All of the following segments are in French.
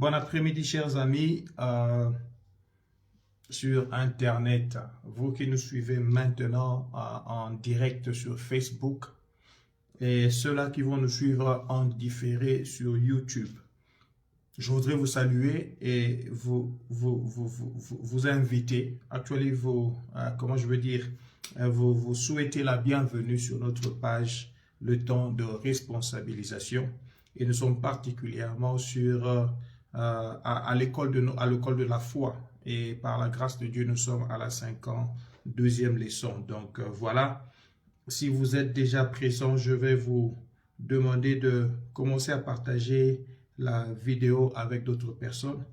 Bon après-midi, chers amis, sur Internet. Vous qui nous suivez maintenant en direct sur Facebook et ceux-là qui vont nous suivre en différé sur YouTube. Je voudrais vous saluer et vous inviter, actually vous souhaiter la bienvenue sur notre page Le Temps de Responsabilisation. Et nous sommes particulièrement à l'école de la foi. Et par la grâce de Dieu, nous sommes à la 52e leçon. Donc voilà, si vous êtes déjà présent, je vais vous demander de commencer à partager la vidéo avec d'autres personnes.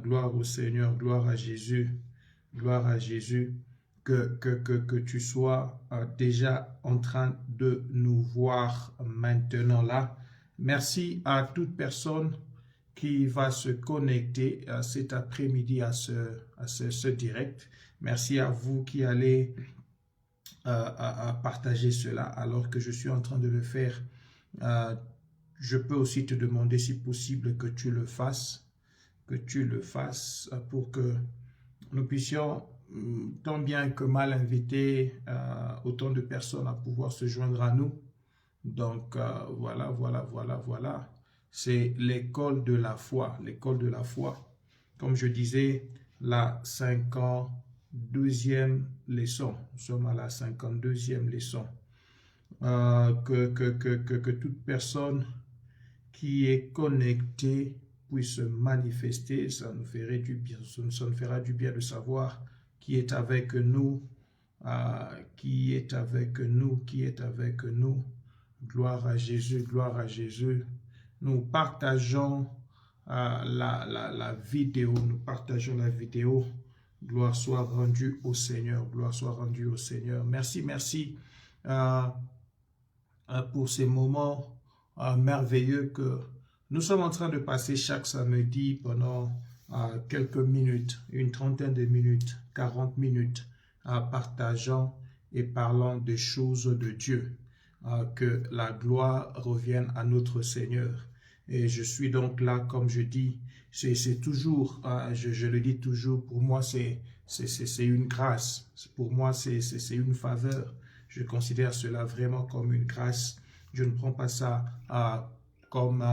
Gloire au Seigneur, gloire à Jésus, gloire à Jésus. Que tu sois déjà en train de nous voir maintenant là. Merci à toute personne qui va se connecter cet après-midi à ce direct. Merci à vous qui allez à partager cela alors que je suis en train de le faire. Je peux aussi te demander si possible que tu le fasses pour que nous puissions tant bien que mal inviter autant de personnes à pouvoir se joindre à nous. Donc voilà. C'est l'école de la foi. L'école de la foi. Comme je disais, la 52e leçon. Nous sommes à la 52e leçon. Que toute personne qui est connectée puisse se manifester. Ça nous ferait du bien. Ça nous fera du bien de savoir qui est avec nous. Qui est avec nous. Gloire à Jésus, gloire à Jésus. Nous partageons la vidéo, Gloire soit rendue au Seigneur, gloire soit rendue au Seigneur. Merci pour ces moments merveilleux que nous sommes en train de passer chaque samedi pendant quelques minutes, une trentaine de minutes, 40 minutes, partageant et parlant des choses de Dieu. Que la gloire revienne à notre Seigneur. Et je suis donc là, comme je dis, c'est toujours, je le dis toujours, pour moi c'est une grâce, pour moi c'est une faveur. Je considère cela vraiment comme une grâce. Je ne prends pas ça comme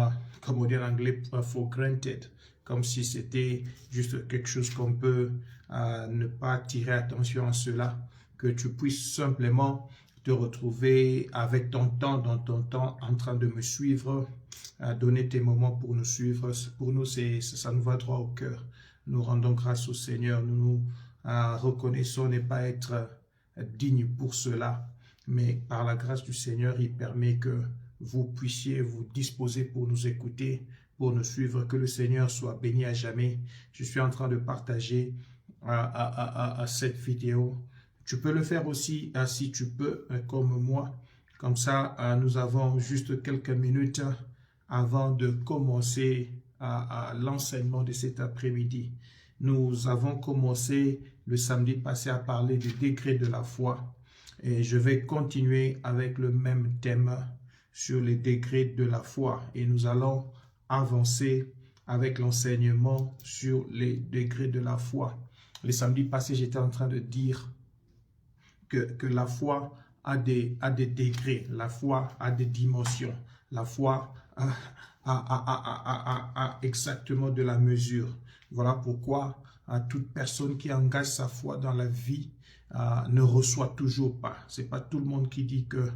on dit en anglais, for granted, comme si c'était juste quelque chose qu'on peut ne pas tirer attention à cela, que tu puisses simplement te retrouver avec ton temps, dans ton temps, en train de me suivre, donner tes moments pour nous suivre. Pour nous, ça nous va droit au cœur. Nous rendons grâce au Seigneur. Nous nous reconnaissons ne pas être dignes pour cela. Mais par la grâce du Seigneur, il permet que vous puissiez vous disposer pour nous écouter, pour nous suivre. Que le Seigneur soit béni à jamais. Je suis en train de partager cette vidéo. Tu peux le faire aussi si tu peux, comme moi. Comme ça, nous avons juste quelques minutes avant de commencer l'enseignement de cet après-midi. Nous avons commencé le samedi passé à parler du degré de la foi. Et je vais continuer avec le même thème sur les degrés de la foi. Et nous allons avancer avec l'enseignement sur les degrés de la foi. Le samedi passé, j'étais en train de dire que la foi a des degrés, la foi a des dimensions, la foi a exactement de la mesure. Voilà pourquoi toute personne qui engage sa foi dans la vie ne reçoit toujours pas. Ce n'est pas tout le monde qui dit que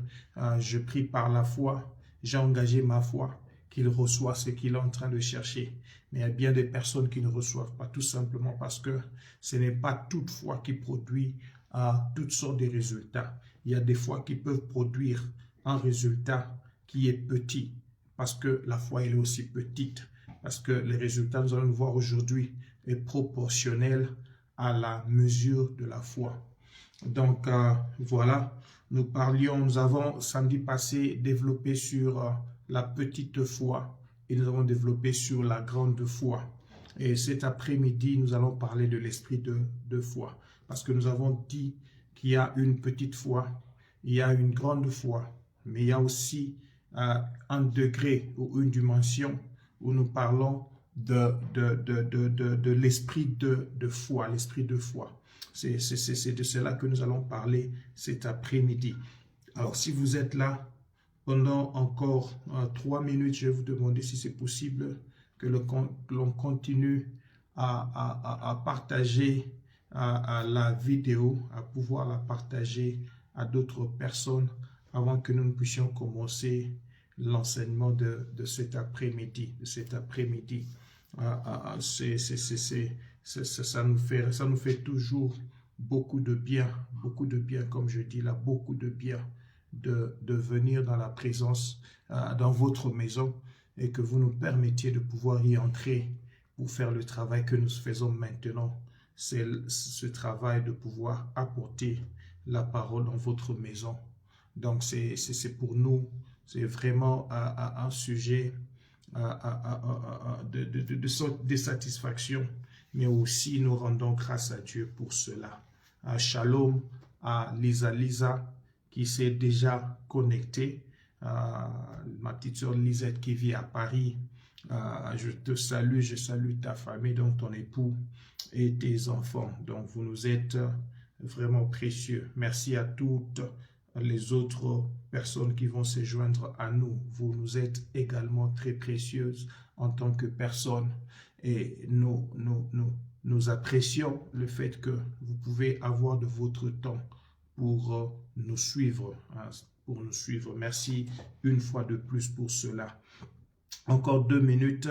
je prie par la foi, j'ai engagé ma foi, qu'il reçoit ce qu'il est en train de chercher. Mais il y a bien des personnes qui ne reçoivent pas, tout simplement parce que ce n'est pas toute foi qui produit toutes sortes de résultats. Il y a des fois qui peuvent produire un résultat qui est petit, parce que la foi elle est aussi petite, parce que les résultats, nous allons le voir aujourd'hui, est proportionnel à la mesure de la foi. Donc voilà, nous avons samedi passé développé sur la petite foi et nous avons développé sur la grande foi. Et cet après-midi, nous allons parler de l'esprit de foi. Parce que nous avons dit qu'il y a une petite foi, il y a une grande foi, mais il y a aussi un degré ou une dimension où nous parlons de l'esprit de foi, l'esprit de foi. C'est de cela que nous allons parler cet après-midi. Alors, si vous êtes là, pendant encore 3 minutes, je vais vous demander si c'est possible que l'on continue à partager la vidéo, à pouvoir la partager à d'autres personnes avant que nous puissions commencer l'enseignement de cet après-midi. Ça nous fait toujours beaucoup de bien, comme je dis là, beaucoup de bien de venir dans la présence, dans votre maison, et que vous nous permettiez de pouvoir y entrer pour faire le travail que nous faisons maintenant. C'est ce travail de pouvoir apporter la parole dans votre maison. Donc c'est pour nous, c'est vraiment un sujet de satisfaction, mais aussi nous rendons grâce à Dieu pour cela. Shalom à Lisa qui s'est déjà connectée, ma petite soeur Lisette qui vit à Paris. Je te salue, je salue ta famille, donc ton époux et tes enfants. Donc vous nous êtes vraiment précieux. Merci à toutes les autres personnes qui vont se joindre à nous. Vous nous êtes également très précieuses en tant que personnes, et nous apprécions le fait que vous pouvez avoir de votre temps pour nous suivre, Merci une fois de plus pour cela. Encore 2 minutes,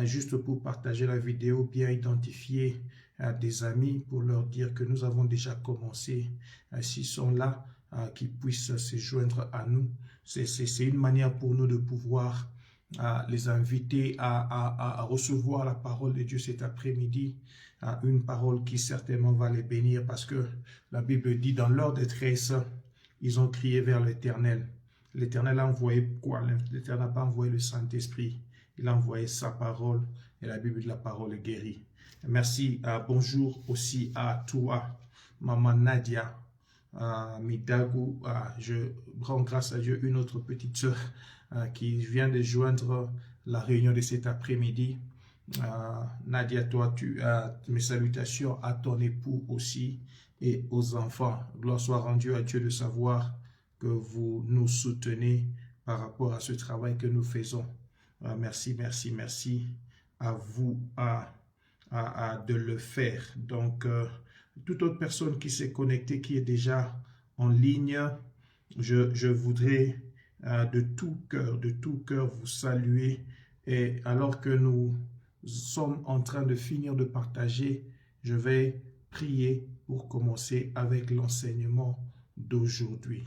juste pour partager la vidéo, bien identifier des amis pour leur dire que nous avons déjà commencé. S'ils sont là, qu'ils puissent se joindre à nous. C'est une manière pour nous de pouvoir les inviter à recevoir la parole de Dieu cet après-midi, une parole qui certainement va les bénir, parce que la Bible dit dans leur détresse, ils ont crié vers l'Éternel. L'Éternel a envoyé quoi? L'Éternel n'a pas envoyé le Saint-Esprit, il a envoyé sa parole, et la Bible dit la parole est guérie. Merci, bonjour aussi à toi, Maman Nadia, Midago. Je rends grâce à Dieu, une autre petite soeur qui vient de joindre la réunion de cet après-midi. Nadia, toi, tu as mes salutations à ton époux aussi et aux enfants. Gloire soit rendue à Dieu de savoir que vous nous soutenez par rapport à ce travail que nous faisons. Merci à vous de le faire. Donc, toute autre personne qui s'est connectée, qui est déjà en ligne, je voudrais de tout cœur vous saluer. Et alors que nous sommes en train de finir de partager, je vais prier pour commencer avec l'enseignement d'aujourd'hui.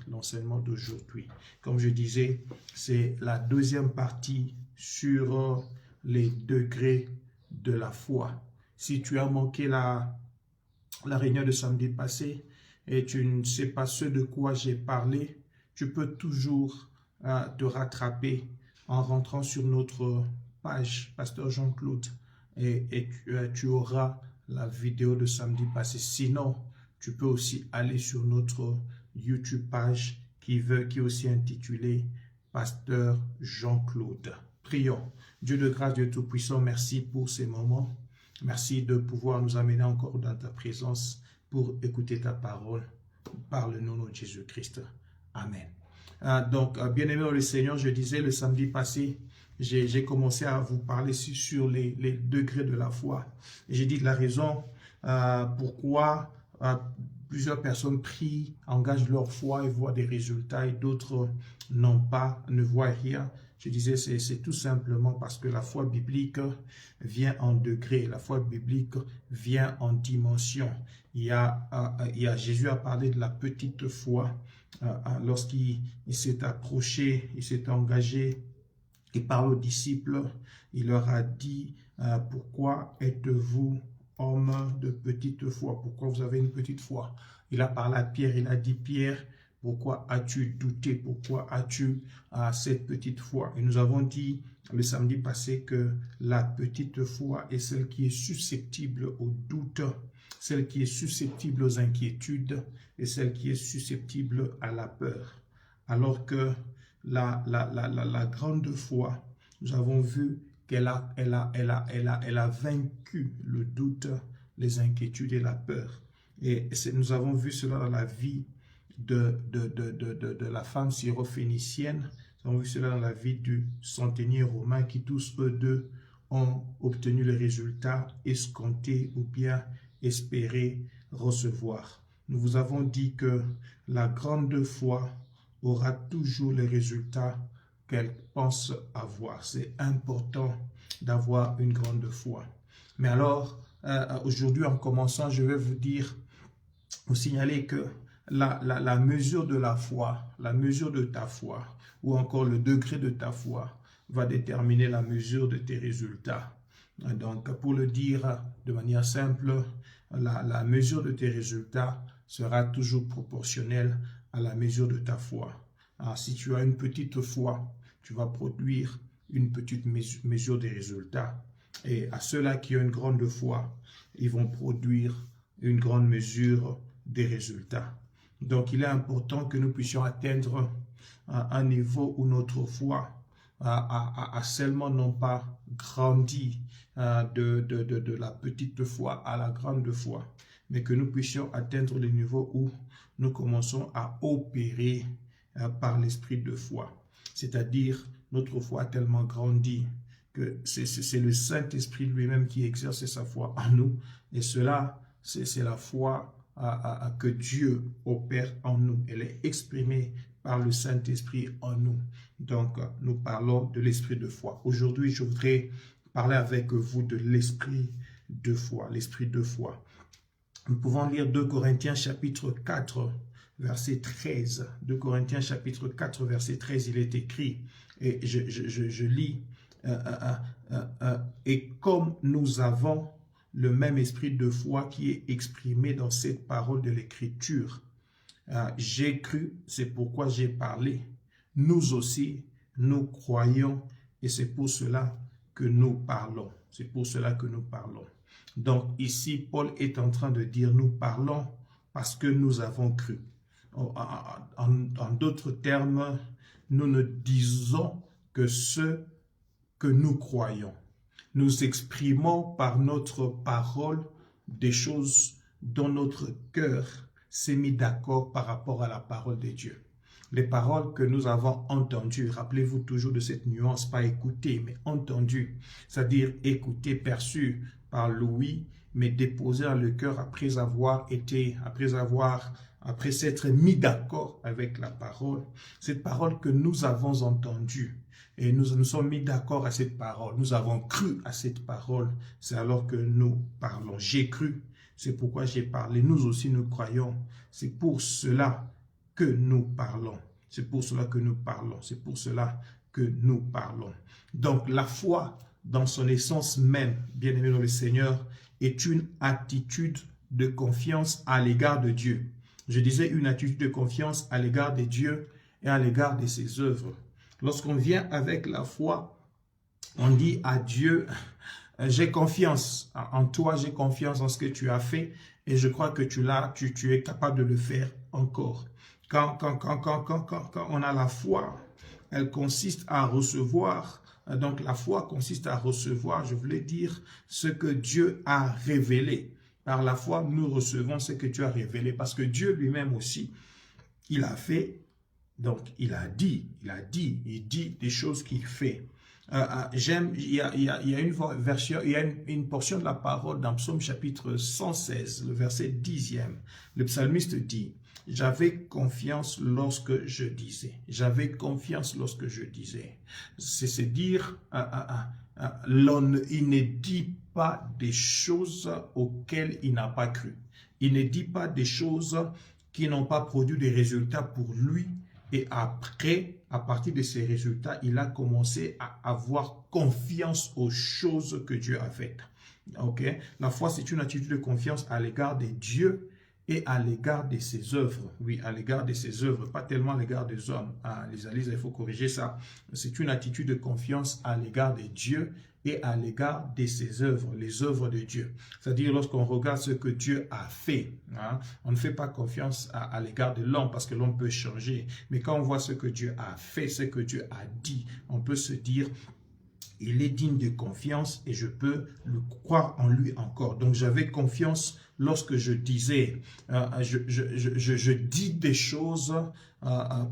Comme je disais, c'est la deuxième partie sur les degrés de la foi. Si tu as manqué la réunion de samedi passé et tu ne sais pas ce de quoi j'ai parlé, tu peux toujours te rattraper en rentrant sur notre page Pasteur Jean-Claude, et tu auras la vidéo de samedi passé. Sinon, tu peux aussi aller sur notre YouTube page qui est aussi intitulée Pasteur Jean-Claude. Prions. Dieu de grâce, Dieu Tout-Puissant, merci pour ces moments. Merci de pouvoir nous amener encore dans ta présence pour écouter ta parole. Parle-nous, nom de Jésus-Christ. Amen. Donc, bien-aimés dans le Seigneur, je disais le samedi passé, j'ai commencé à vous parler sur les degrés de la foi. J'ai dit la raison pourquoi plusieurs personnes prient, engagent leur foi et voient des résultats, et d'autres ne voient rien. Je disais, c'est tout simplement parce que la foi biblique vient en degrés, la foi biblique vient en dimension. Jésus a parlé de la petite foi lorsqu'il s'est approché, il s'est engagé et parle aux disciples, il leur a dit pourquoi êtes-vous hommes de petite foi? Pourquoi vous avez une petite foi? Il a parlé à Pierre, il a dit Pierre, pourquoi as-tu douté? Pourquoi as-tu cette petite foi? Et nous avons dit le samedi passé que la petite foi est celle qui est susceptible au doute, celle qui est susceptible aux inquiétudes et celle qui est susceptible à la peur. Alors que la grande foi, nous avons vu elle a vaincu le doute, les inquiétudes et la peur. Et nous avons vu cela dans la vie de la femme syrophénicienne. Nous avons vu cela dans la vie du centenier romain qui tous eux deux ont obtenu les résultats escomptés ou bien espérés recevoir. Nous vous avons dit que la grande foi aura toujours les résultats qu'elle pense avoir. C'est important d'avoir une grande foi. Mais alors, aujourd'hui en commençant, je vais vous signaler que la mesure de la foi, la mesure de ta foi, ou encore le degré de ta foi, va déterminer la mesure de tes résultats. Donc, pour le dire de manière simple, la mesure de tes résultats sera toujours proportionnelle à la mesure de ta foi. Alors, si tu as une petite foi, tu vas produire une petite mesure des résultats. Et à ceux-là qui ont une grande foi, ils vont produire une grande mesure des résultats. Donc, il est important que nous puissions atteindre un niveau où notre foi a seulement non pas grandi de la petite foi à la grande foi, mais que nous puissions atteindre le niveau où nous commençons à opérer par l'esprit de foi. C'est-à-dire, notre foi a tellement grandi que c'est le Saint-Esprit lui-même qui exerce sa foi en nous. Et cela, c'est la foi que Dieu opère en nous. Elle est exprimée par le Saint-Esprit en nous. Donc, nous parlons de l'esprit de foi. Aujourd'hui, je voudrais parler avec vous de l'esprit de foi. L'esprit de foi. Nous pouvons lire 2 Corinthiens chapitre 4, verset 13. 2 Corinthiens chapitre 4, verset 13, il est écrit, et je lis, et comme nous avons le même esprit de foi qui est exprimé dans cette parole de l'Écriture, j'ai cru, c'est pourquoi j'ai parlé. Nous aussi, nous croyons et c'est pour cela que nous parlons. C'est pour cela que nous parlons. Donc ici, Paul est en train de dire nous parlons parce que nous avons cru. En d'autres termes, nous ne disons que ce que nous croyons. Nous exprimons par notre parole des choses dont notre cœur s'est mis d'accord par rapport à la parole de Dieu. Les paroles que nous avons entendues, rappelez-vous toujours de cette nuance, pas écoutées, mais entendues, c'est-à-dire écoutées, perçues par l'ouïe, mais déposées dans le cœur après s'être mis d'accord avec la parole. Cette parole que nous avons entendue, et nous nous sommes mis d'accord à cette parole, nous avons cru à cette parole, c'est alors que nous parlons. J'ai cru, c'est pourquoi j'ai parlé. Nous aussi nous croyons, c'est pour cela que nous parlons. C'est pour cela que nous parlons. C'est pour cela que nous parlons. Donc la foi, dans son essence même, bien-aimé dans le Seigneur, est une attitude de confiance à l'égard de Dieu. Je disais une attitude de confiance à l'égard de Dieu et à l'égard de ses œuvres. Lorsqu'on vient avec la foi, on dit à Dieu, j'ai confiance en toi, j'ai confiance en ce que tu as fait et je crois que tu es capable de le faire encore. Quand on a la foi, elle consiste à recevoir. Donc la foi consiste à recevoir, je voulais dire, ce que Dieu a révélé. Par la foi, nous recevons ce que Dieu a révélé parce que Dieu lui-même aussi, il a fait, donc il dit des choses qu'il fait. Il y a une version, il y a une portion de la parole dans Psaume chapitre 116, le verset 10e. Le psalmiste dit, j'avais confiance lorsque je disais. J'avais confiance lorsque je disais. C'est dire, il ne dit pas des choses auxquelles il n'a pas cru. Il ne dit pas des choses qui n'ont pas produit des résultats pour lui. Et après, à partir de ces résultats, il a commencé à avoir confiance aux choses que Dieu a faites. Okay? La foi, c'est une attitude de confiance à l'égard de Dieu et à l'égard de ses œuvres. Oui, à l'égard de ses œuvres, pas tellement à l'égard des hommes. Ah, les Alice, il faut corriger ça. C'est une attitude de confiance à l'égard de Dieu et à l'égard de ses œuvres, les œuvres de Dieu. C'est-à-dire lorsqu'on regarde ce que Dieu a fait, hein, on ne fait pas confiance à l'égard de l'homme parce que l'homme peut changer. Mais quand on voit ce que Dieu a fait, ce que Dieu a dit, on peut se dire, il est digne de confiance et je peux le croire en lui encore. Donc j'avais confiance lorsque je disais, je dis des choses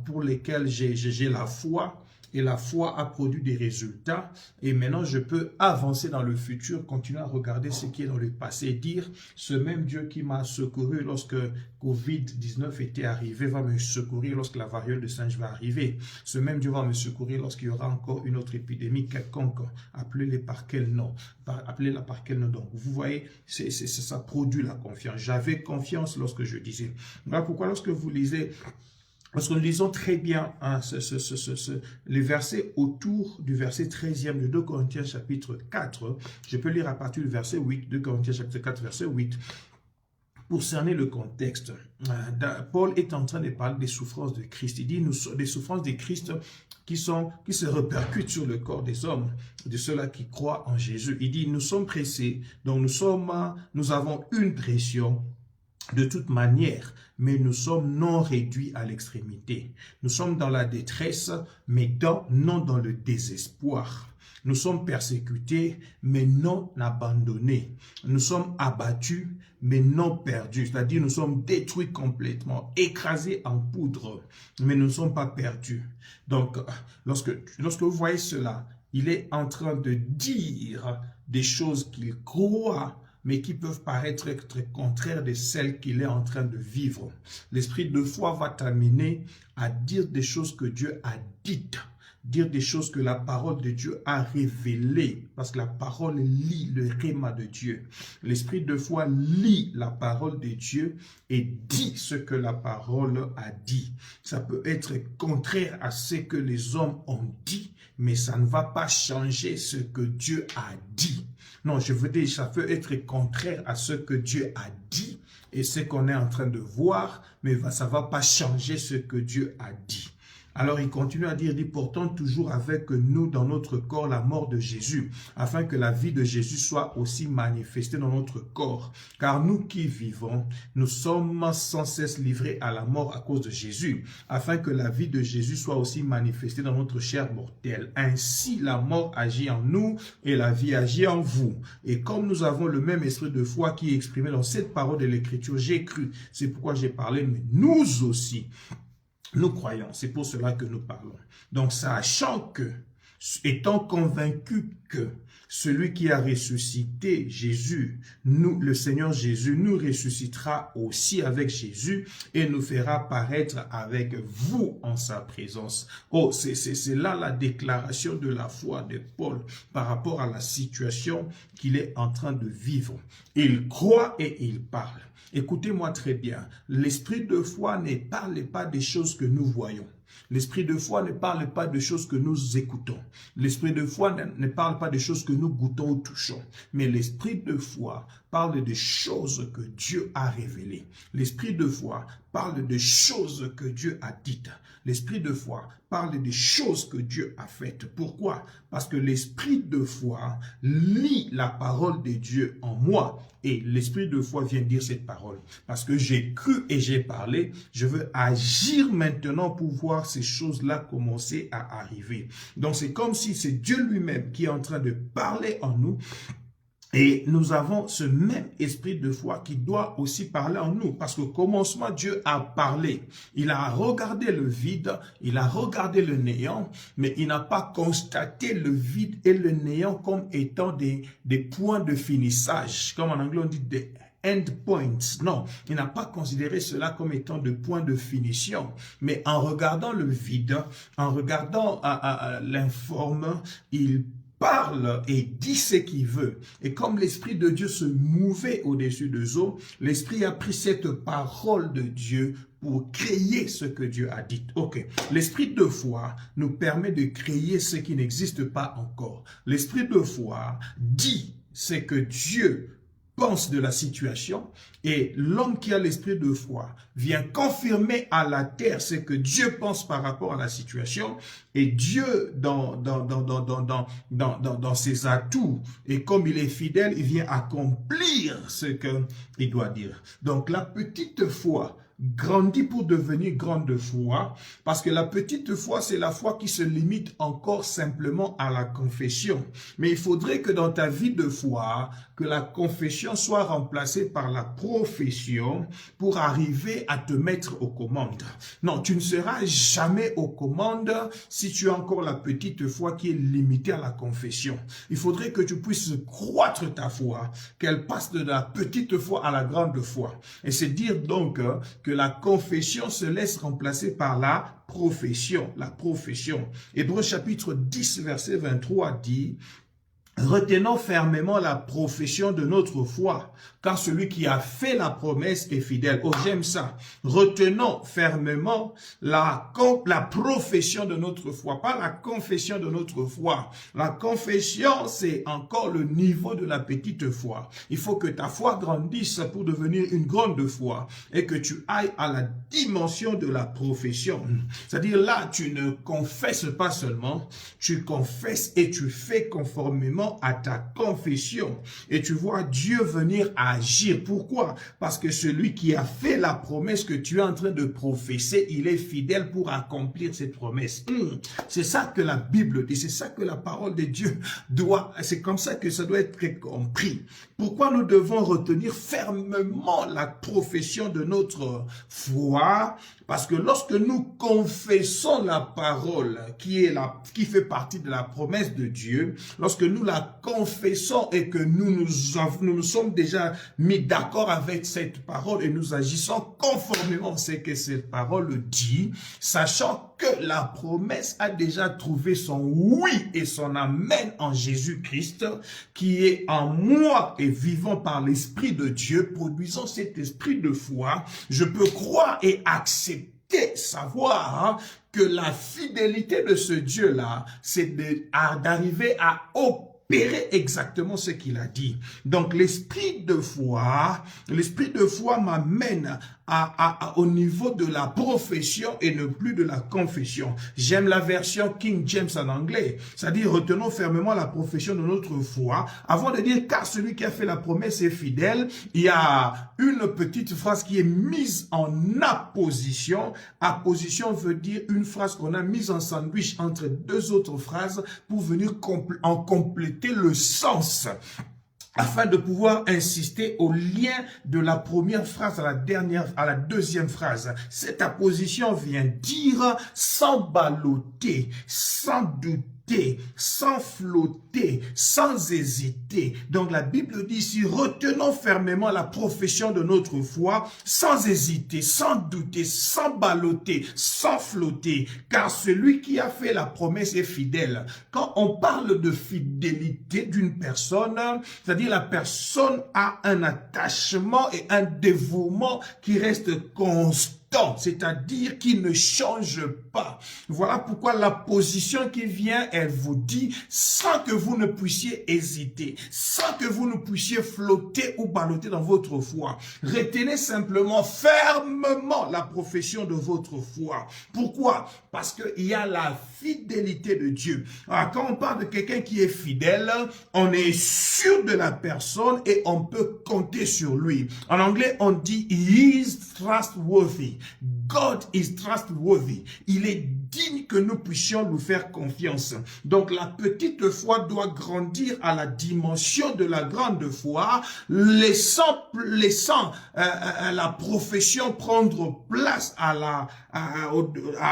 pour lesquelles j'ai la foi. Et la foi a produit des résultats. Et maintenant, je peux avancer dans le futur, continuer à regarder ce qui est dans le passé et dire, ce même Dieu qui m'a secouru lorsque Covid-19 était arrivé, va me secourir lorsque la variole de singe va arriver. Ce même Dieu va me secourir lorsqu'il y aura encore une autre épidémie quelconque. Appelez-la par quel nom. Appelez-la par quel nom. Donc, vous voyez, ça produit la confiance. J'avais confiance lorsque je disais. Voilà pourquoi lorsque vous lisez... Parce que nous lisons très bien les versets autour du verset 13e de 2 Corinthiens chapitre 4. Je peux lire à partir du verset 8, 2 Corinthiens chapitre 4, verset 8. Pour cerner le contexte, Paul est en train de parler des souffrances de Christ. Il dit des souffrances de Christ qui se répercutent sur le corps des hommes, de ceux-là qui croient en Jésus. Il dit, nous sommes pressés, donc nous avons une pression de toute manière, mais nous sommes non réduits à l'extrémité. Nous sommes dans la détresse, mais non dans le désespoir. Nous sommes persécutés, mais non abandonnés. Nous sommes abattus, mais non perdus. C'est-à-dire, nous sommes détruits complètement, écrasés en poudre, mais nous ne sommes pas perdus. Donc, lorsque vous voyez cela, il est en train de dire des choses qu'il croit, mais qui peuvent paraître très contraires de celles qu'il est en train de vivre. L'esprit de foi va t'amener à dire des choses que Dieu a dites, dire des choses que la parole de Dieu a révélées, parce que la parole lit le rhéma de Dieu. L'esprit de foi lit la parole de Dieu et dit ce que la parole a dit. Ça peut être contraire à ce que les hommes ont dit, mais ça ne va pas changer ce que Dieu a dit. Non, je veux dire, ça peut être contraire à ce que Dieu a dit et ce qu'on est en train de voir, mais ça ne va pas changer ce que Dieu a dit. Alors il continue à dire, portant toujours avec nous dans notre corps la mort de Jésus, afin que la vie de Jésus soit aussi manifestée dans notre corps. Car nous qui vivons, nous sommes sans cesse livrés à la mort à cause de Jésus, afin que la vie de Jésus soit aussi manifestée dans notre chair mortelle. Ainsi la mort agit en nous et la vie agit en vous. Et comme nous avons le même esprit de foi qui est exprimé dans cette parole de l'Écriture, j'ai cru, c'est pourquoi j'ai parlé, mais nous aussi, nous croyons, c'est pour cela que nous parlons. Donc, sachant que, étant convaincus que celui qui a ressuscité Jésus, le Seigneur Jésus, nous ressuscitera aussi avec Jésus et nous fera paraître avec vous en sa présence. Oh, c'est là la déclaration de la foi de Paul par rapport à la situation qu'il est en train de vivre. Il croit et il parle. Écoutez-moi très bien, l'esprit de foi ne parle pas des choses que nous voyons. L'esprit de foi ne parle pas de choses que nous écoutons. L'esprit de foi ne parle pas de choses que nous goûtons ou touchons. Mais l'esprit de foi parle de choses que Dieu a révélées. L'esprit de foi parle de choses que Dieu a dites. L'esprit de foi parle des choses que Dieu a faites. Pourquoi? Parce que l'esprit de foi lit la parole de Dieu en moi. Et l'esprit de foi vient dire cette parole. Parce que j'ai cru et j'ai parlé, je veux agir maintenant pour voir ces choses-là commencer à arriver. Donc c'est comme si c'est Dieu lui-même qui est en train de parler en nous. Et nous avons ce même esprit de foi qui doit aussi parler en nous. Parce qu'au commencement, Dieu a parlé. Il a regardé le vide, il a regardé le néant, mais il n'a pas constaté le vide et le néant comme étant des points de finissage. Comme en anglais on dit des endpoints. Non, il n'a pas considéré cela comme étant de points de finition. Mais en regardant le vide, en regardant l'informe, il parle et dit ce qu'il veut. Et comme l'Esprit de Dieu se mouvait au-dessus des eaux, l'Esprit a pris cette parole de Dieu pour créer ce que Dieu a dit. Ok, l'Esprit de foi nous permet de créer ce qui n'existe pas encore. L'Esprit de foi dit ce que Dieu pense de la situation et l'homme qui a l'esprit de foi vient confirmer à la terre ce que Dieu pense par rapport à la situation et Dieu dans ses atouts et comme il est fidèle, il vient accomplir ce qu'il doit dire. Donc la petite foi grandis pour devenir grande foi, parce que la petite foi, c'est la foi qui se limite encore simplement à la confession. Mais il faudrait que dans ta vie de foi, que la confession soit remplacée par la profession pour arriver à te mettre aux commandes. Non, tu ne seras jamais aux commandes si tu as encore la petite foi qui est limitée à la confession. Il faudrait que tu puisses croître ta foi, qu'elle passe de la petite foi à la grande foi. Et c'est dire donc que la confession se laisse remplacer par la profession. La profession. Hébreux chapitre 10, verset 23 dit: retenons fermement la profession de notre foi, car celui qui a fait la promesse est fidèle. Oh, j'aime ça. Retenons fermement la profession de notre foi, pas la confession de notre foi. La confession, c'est encore le niveau de la petite foi. Il faut que ta foi grandisse pour devenir une grande foi et que tu ailles à la dimension de la profession. C'est-à-dire là, tu ne confesses pas seulement, tu confesses et tu fais conformément à ta confession et tu vois Dieu venir agir. Pourquoi? Parce que celui qui a fait la promesse que tu es en train de professer, il est fidèle pour accomplir cette promesse. C'est ça que la Bible dit, c'est ça que la parole de Dieu doit, c'est comme ça que ça doit être compris. Pourquoi nous devons retenir fermement la profession de notre foi? Parce que lorsque nous confessons la parole qui fait partie de la promesse de Dieu, lorsque nous la confessons et que nous nous sommes déjà mis d'accord avec cette parole et nous agissons conformément à ce que cette parole dit, sachant que la promesse a déjà trouvé son oui et son amen en Jésus-Christ, qui est en moi et vivant par l'Esprit de Dieu, produisant cet esprit de foi, je peux croire et accepter, savoir que la fidélité de ce Dieu-là, c'est d'arriver à opérer exactement ce qu'il a dit. Donc l'esprit de foi m'amène au niveau de la profession et ne plus de la confession. J'aime la version King James en anglais, c'est-à-dire retenons fermement la profession de notre foi, avant de dire car celui qui a fait la promesse est fidèle. Il y a une petite phrase qui est mise en apposition. Apposition veut dire une phrase qu'on a mise en sandwich entre deux autres phrases pour venir en compléter le sens, afin de pouvoir insister au lien de la première phrase à la deuxième phrase. Cette apposition vient dire sans balloter, sans douter, sans flotter, sans hésiter. Donc la Bible dit ici, retenons fermement la profession de notre foi, sans hésiter, sans douter, sans balloter, sans flotter, car celui qui a fait la promesse est fidèle. Quand on parle de fidélité d'une personne, c'est-à-dire la personne a un attachement et un dévouement qui reste constant, c'est-à-dire qu'il ne change pas. Voilà pourquoi la position qui vient, elle vous dit, sans que vous ne puissiez hésiter, sans que vous ne puissiez flotter ou balloter dans votre foi. Retenez simplement fermement la profession de votre foi. Pourquoi? Parce qu'il y a la fidélité de Dieu. Alors, quand on parle de quelqu'un qui est fidèle, on est sûr de la personne et on peut compter sur lui. En anglais, on dit « he is trustworthy ». God is trustworthy. Il est digne que nous puissions nous faire confiance. Donc la petite foi doit grandir à la dimension de la grande foi, laissant la profession prendre place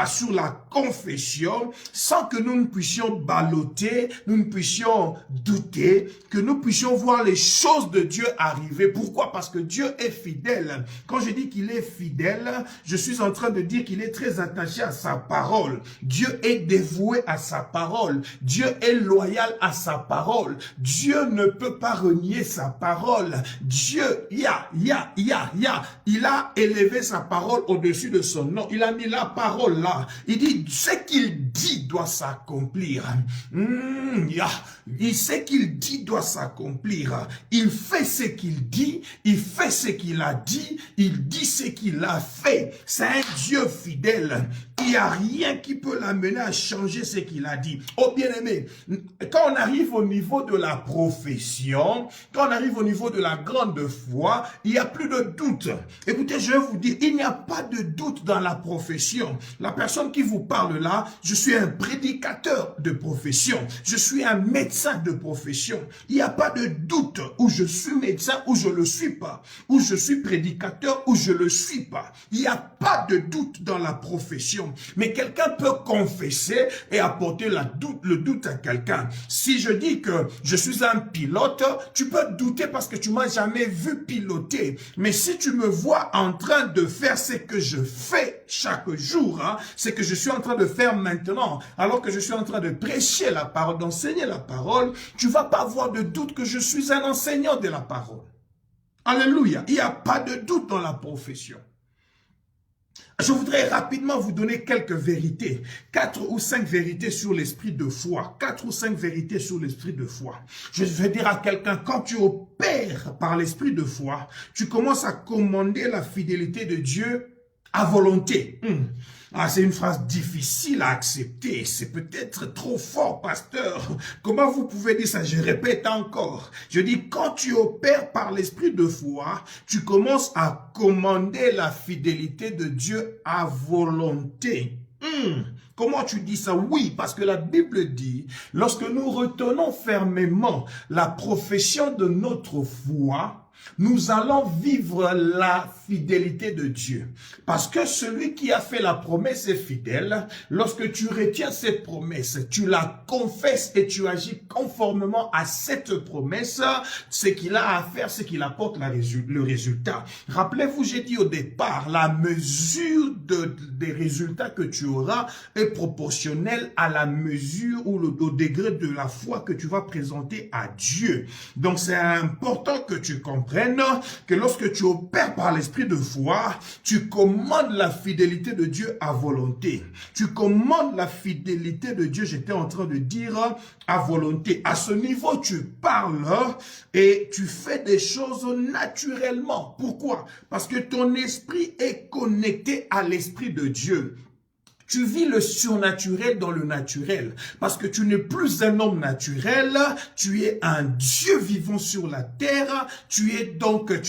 sur la confession, sans que nous ne puissions balloter, nous ne puissions douter, que nous puissions voir les choses de Dieu arriver. Pourquoi? Parce que Dieu est fidèle. Quand je dis qu'il est fidèle, je suis en train de dire qu'il est très attaché à sa parole. Dieu est dévoué à sa parole. Dieu est loyal à sa parole. Dieu ne peut pas renier sa parole. Dieu, il a élevé sa parole au-dessus de son nom. Il a mis la parole là. Il dit, ce qu'il dit doit s'accomplir. Il sait qu'il dit doit s'accomplir. Il fait ce qu'il dit, il fait ce qu'il a dit, il dit ce qu'il a fait. C'est un Dieu fidèle. il n'y a rien qui peut l'amener à changer ce qu'il a dit. Oh bien-aimé, quand on arrive au niveau de la profession, quand on arrive au niveau de la grande foi, il n'y a plus de doute. Écoutez, je vais vous dire, il n'y a pas de doute dans la profession. La personne qui vous parle là, je suis un prédicateur de profession. Je suis un médecin de profession. Il n'y a pas de doute où je suis médecin ou je ne le suis pas. Où je suis prédicateur ou je ne le suis pas. Il n'y a pas de doute dans la profession. Mais quelqu'un peut confesser et apporter le doute à quelqu'un. Si je dis que je suis un pilote, tu peux douter parce que tu m'as jamais vu piloter. Mais si tu me vois en train de faire ce que je fais chaque jour, hein, ce que je suis en train de faire maintenant, alors que je suis en train de prêcher la parole, d'enseigner la parole, tu vas pas avoir de doute que je suis un enseignant de la parole. Alléluia. Il n'y a pas de doute dans la profession. Je voudrais rapidement vous donner quelques vérités, 4 ou 5 vérités sur l'esprit de foi, 4 ou 5 vérités sur l'esprit de foi. Je vais dire à quelqu'un, quand tu opères par l'esprit de foi, tu commences à commander la fidélité de Dieu à volonté. Ah, c'est une phrase difficile à accepter. C'est peut-être trop fort, pasteur. Comment vous pouvez dire ça? Je répète encore. Je dis, quand tu opères par l'esprit de foi, tu commences à commander la fidélité de Dieu à volonté. Comment tu dis ça? Oui, parce que la Bible dit, lorsque nous retenons fermement la profession de notre foi, nous allons vivre la fidélité de Dieu. Parce que celui qui a fait la promesse est fidèle. Lorsque tu retiens cette promesse, tu la confesses et tu agis conformément à cette promesse, ce qu'il a à faire, c'est qu'il apporte le résultat. Rappelez-vous, j'ai dit au départ, la mesure des résultats que tu auras est proportionnelle à la mesure ou au degré de la foi que tu vas présenter à Dieu. Donc c'est important que tu comprennes que lorsque tu opères par l'esprit de foi, tu commandes la fidélité de Dieu à volonté. Tu commandes la fidélité de Dieu, j'étais en train de dire, à volonté. À ce niveau, tu parles et tu fais des choses naturellement. Pourquoi? Parce que ton esprit est connecté à l'esprit de Dieu. Tu vis le surnaturel dans le naturel. Parce que tu n'es plus un homme naturel, tu es un Dieu vivant sur la terre. Tu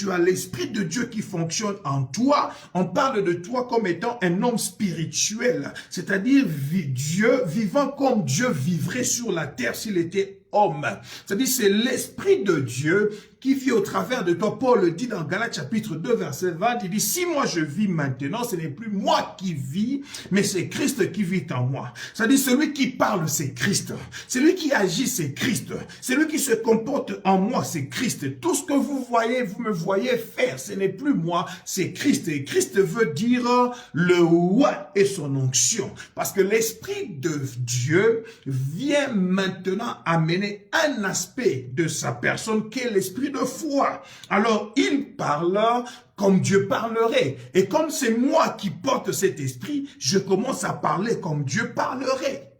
as l'esprit de Dieu qui fonctionne en toi. On parle de toi comme étant un homme spirituel. C'est-à-dire Dieu vivant comme Dieu vivrait sur la terre s'il était homme. C'est-à-dire c'est l'esprit de Dieu qui vit au travers de toi. Paul le dit dans Galates chapitre 2 verset 20, il dit, si moi je vis maintenant, ce n'est plus moi qui vis, mais c'est Christ qui vit en moi. C'est-à-dire celui qui parle, c'est Christ. Celui qui agit, c'est Christ. Celui qui se comporte en moi, c'est Christ. Tout ce que vous voyez, vous me voyez faire, ce n'est plus moi, c'est Christ. Et Christ veut dire le roi et son onction. Parce que l'esprit de Dieu vient maintenant amener un aspect de sa personne qui est l'esprit de foi. Alors, il parle comme Dieu parlerait. Et comme c'est moi qui porte cet esprit, je commence à parler comme Dieu parlerait.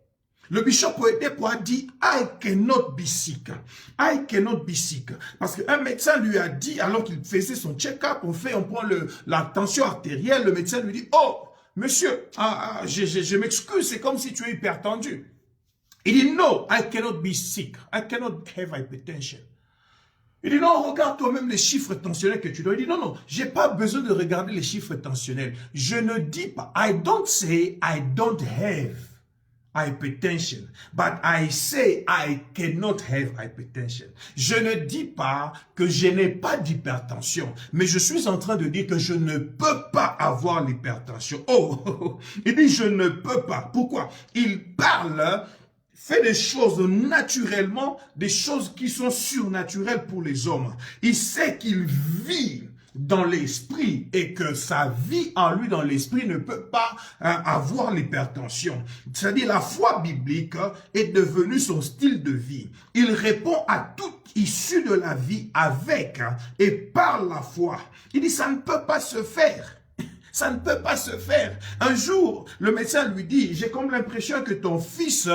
Le bishop Oyedepo a dit, I cannot be sick. I cannot be sick. Parce qu'un médecin lui a dit, alors qu'il faisait son check-up, on prend la tension artérielle, le médecin lui dit, oh, monsieur, je m'excuse, c'est comme si tu es hypertendu. Il dit, no, I cannot be sick. I cannot have hypertension. Il dit, non, regarde toi-même les chiffres tensionnels que tu dois. Il dit, non, non, j'ai pas besoin de regarder les chiffres tensionnels. Je ne dis pas, I don't say I don't have hypertension, but I say I cannot have hypertension. Je ne dis pas que je n'ai pas d'hypertension, mais je suis en train de dire que je ne peux pas avoir l'hypertension. Oh, il dit, je ne peux pas. Pourquoi? Il parle, fait des choses naturellement, des choses qui sont surnaturelles pour les hommes. Il sait qu'il vit dans l'esprit et que sa vie en lui dans l'esprit ne peut pas avoir l'hypertension. C'est-à-dire la foi biblique est devenue son style de vie. Il répond à toute issue de la vie avec et par la foi. Il dit ça ne peut pas se faire. Ça ne peut pas se faire. Un jour, le médecin lui dit, j'ai comme l'impression que ton fils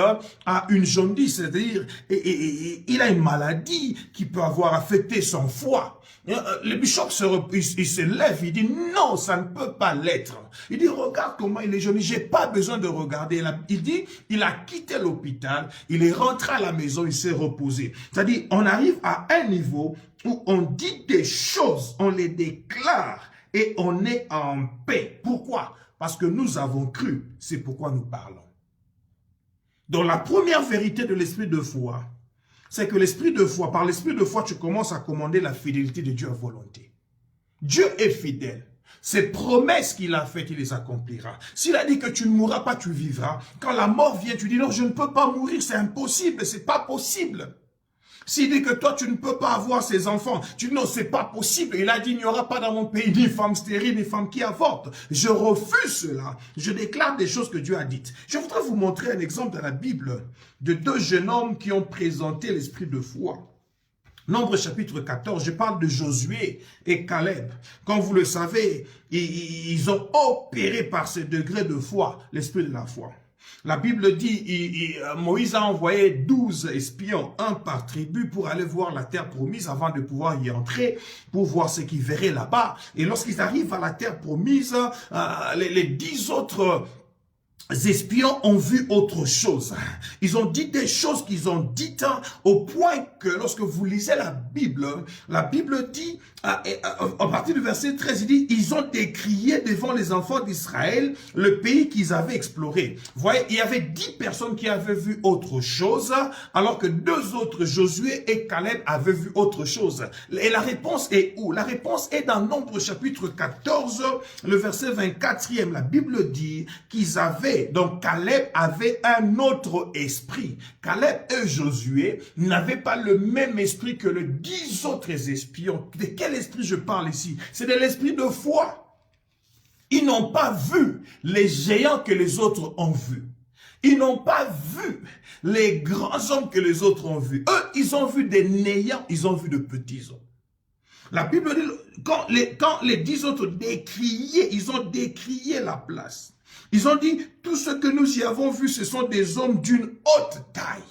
a une jaundice, c'est-à-dire il a une maladie qui peut avoir affecté son foie. Le bishop il se lève, il dit non, ça ne peut pas l'être. Il dit regarde comment il est jauni, j'ai pas besoin de regarder. Il dit il a quitté l'hôpital, il est rentré à la maison, il s'est reposé. C'est-à-dire on arrive à un niveau où on dit des choses, on les déclare et on est en paix. Pourquoi? Parce que nous avons cru, c'est pourquoi nous parlons. Donc la première vérité de l'esprit de foi, c'est que l'esprit de foi, par l'esprit de foi, tu commences à commander la fidélité de Dieu à volonté. Dieu est fidèle. Ses promesses qu'il a faites, il les accomplira. S'il a dit que tu ne mourras pas, tu vivras. Quand la mort vient, tu dis non, je ne peux pas mourir, c'est impossible, c'est pas possible. S'il dit que toi, tu ne peux pas avoir ses enfants, tu dis non, c'est pas possible. Il a dit, il n'y aura pas dans mon pays ni femme stérile, ni femme qui avorte. Je refuse cela. Je déclare des choses que Dieu a dites. Je voudrais vous montrer un exemple dans la Bible de deux jeunes hommes qui ont présenté l'esprit de foi. Nombre chapitre 14, je parle de Josué et Caleb. Comme vous le savez, ils ont opéré par ce degré de foi, l'esprit de la foi. La Bible dit, Moïse a envoyé 12 espions, un par tribu, pour aller voir la terre promise avant de pouvoir y entrer, pour voir ce qu'ils verraient là-bas. Et lorsqu'ils arrivent à la terre promise, les 10 autres espions ont vu autre chose. Ils ont dit des choses qu'ils ont dites au point que lorsque vous lisez la Bible dit, à partir du verset 13, il dit, ils ont décrié devant les enfants d'Israël le pays qu'ils avaient exploré. Vous voyez, il y avait 10 personnes qui avaient vu autre chose, alors que 2 autres, Josué et Caleb, avaient vu autre chose. Et la réponse est où? La réponse est dans Nombre chapitre 14, le verset 24e. La Bible dit qu'ils avaient, donc Caleb avait un autre esprit. Caleb et Josué n'avaient pas le même esprit que les 10 autres espions. De quel esprit je parle ici? C'est de l'esprit de foi. Ils n'ont pas vu les géants que les autres ont vus. Ils n'ont pas vu les grands hommes que les autres ont vus. Eux, ils ont vu des néants, ils ont vu de petits hommes. La Bible dit, quand les 10 autres décriaient, ils ont décrié la place. Ils ont dit, tout ce que nous y avons vu, ce sont des hommes d'une haute taille.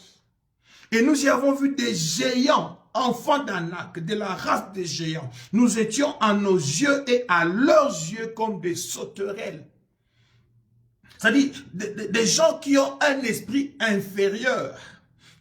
Et nous y avons vu des géants, enfants d'Anak, de la race des géants. Nous étions à nos yeux et à leurs yeux comme des sauterelles. C'est-à-dire des gens qui ont un esprit inférieur.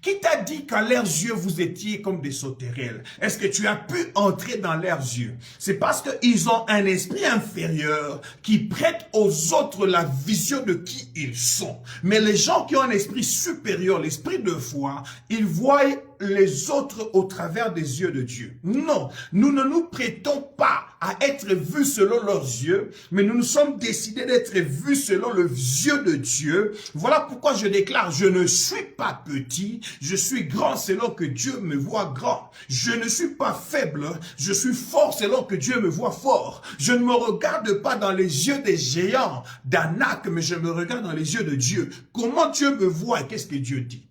Qui t'a dit qu'à leurs yeux, vous étiez comme des sauterelles? Est-ce que tu as pu entrer dans leurs yeux? C'est parce qu'ils ont un esprit inférieur qui prête aux autres la vision de qui ils sont. Mais les gens qui ont un esprit supérieur, l'esprit de foi, ils voient les autres au travers des yeux de Dieu. Non, nous ne nous prêtons pas à être vus selon leurs yeux, mais nous nous sommes décidés d'être vus selon le yeux de Dieu. Voilà pourquoi je déclare, je ne suis pas petit, je suis grand selon que Dieu me voit grand. Je ne suis pas faible, je suis fort selon que Dieu me voit fort. Je ne me regarde pas dans les yeux des géants d'Anak, mais je me regarde dans les yeux de Dieu. Comment Dieu me voit et qu'est-ce que Dieu dit?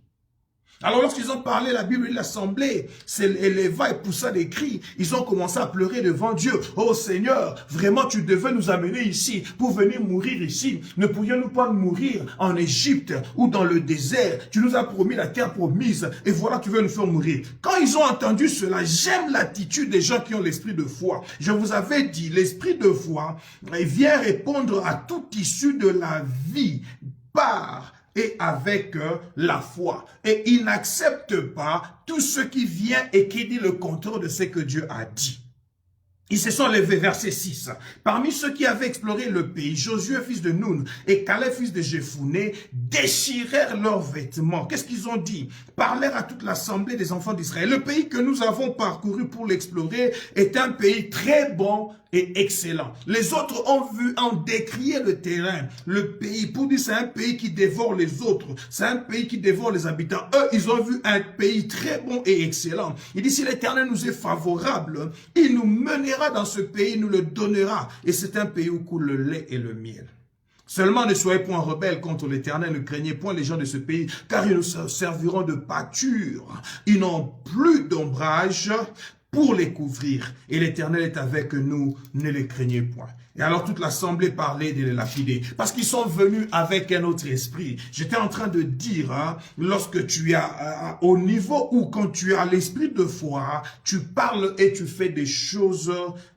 Alors lorsqu'ils ont parlé, la Bible dit l'assemblée s'éleva et poussa des cris. Ils ont commencé à pleurer devant Dieu. Oh Seigneur, vraiment tu devais nous amener ici pour venir mourir ici. Ne pourrions-nous pas mourir en Égypte ou dans le désert? Tu nous as promis la terre promise et voilà tu veux nous faire mourir. Quand ils ont entendu cela, j'aime l'attitude des gens qui ont l'esprit de foi. Je vous avais dit, l'esprit de foi vient répondre à toute issue de la vie par et avec la foi. Et il n'accepte pas tout ce qui vient et qui dit le contraire de ce que Dieu a dit. Ils se sont levés, verset 6. Parmi ceux qui avaient exploré le pays, Josué, fils de Nun, et Caleb, fils de Jephuné, déchirèrent leurs vêtements. Qu'est-ce qu'ils ont dit? Parlèrent à toute l'assemblée des enfants d'Israël. Le pays que nous avons parcouru pour l'explorer est un pays très bon et excellent. Les autres ont décrié le terrain, le pays, pour dire c'est un pays qui dévore les autres, c'est un pays qui dévore les habitants. Eux, ils ont vu un pays très bon et excellent. Il dit, si l'Éternel nous est favorable, il nous mènera dans ce pays, il nous le donnera. Et c'est un pays où coule le lait et le miel. Seulement ne soyez point rebelles contre l'Éternel, ne craignez point les gens de ce pays, car ils nous serviront de pâture. Ils n'ont plus d'ombrage, pour les couvrir. Et l'Éternel est avec nous, ne les craignez point. Et alors toute l'assemblée parlait de les lapider, parce qu'ils sont venus avec un autre esprit. J'étais en train de dire, lorsque tu as, au niveau où quand tu as l'esprit de foi, tu parles et tu fais des choses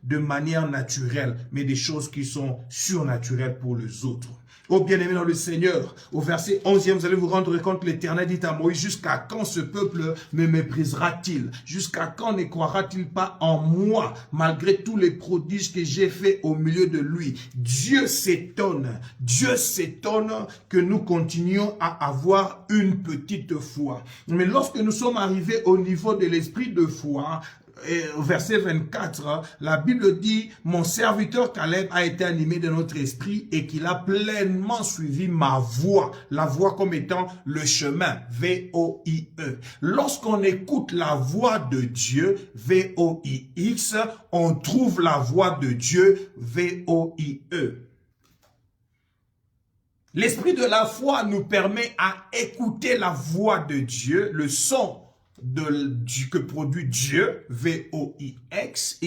de manière naturelle, mais des choses qui sont surnaturelles pour les autres. Oh bien-aimé dans le Seigneur, au verset 11e, vous allez vous rendre compte, l'Éternel dit à Moïse, jusqu'à quand ce peuple me méprisera-t-il? Jusqu'à quand ne croira-t-il pas en moi, malgré tous les prodiges que j'ai faits au milieu de lui? Dieu s'étonne que nous continuions à avoir une petite foi. Mais lorsque nous sommes arrivés au niveau de l'esprit de foi, et au verset 24, la Bible dit, mon serviteur Caleb a été animé de notre esprit et qu'il a pleinement suivi ma voie. La voie comme étant le chemin, V-O-I-E. Lorsqu'on écoute la voix de Dieu, V-O-I-X, on trouve la voix de Dieu, V-O-I-E. L'esprit de la foi nous permet à écouter la voix de Dieu, le son que produit Dieu, V-O-I-X,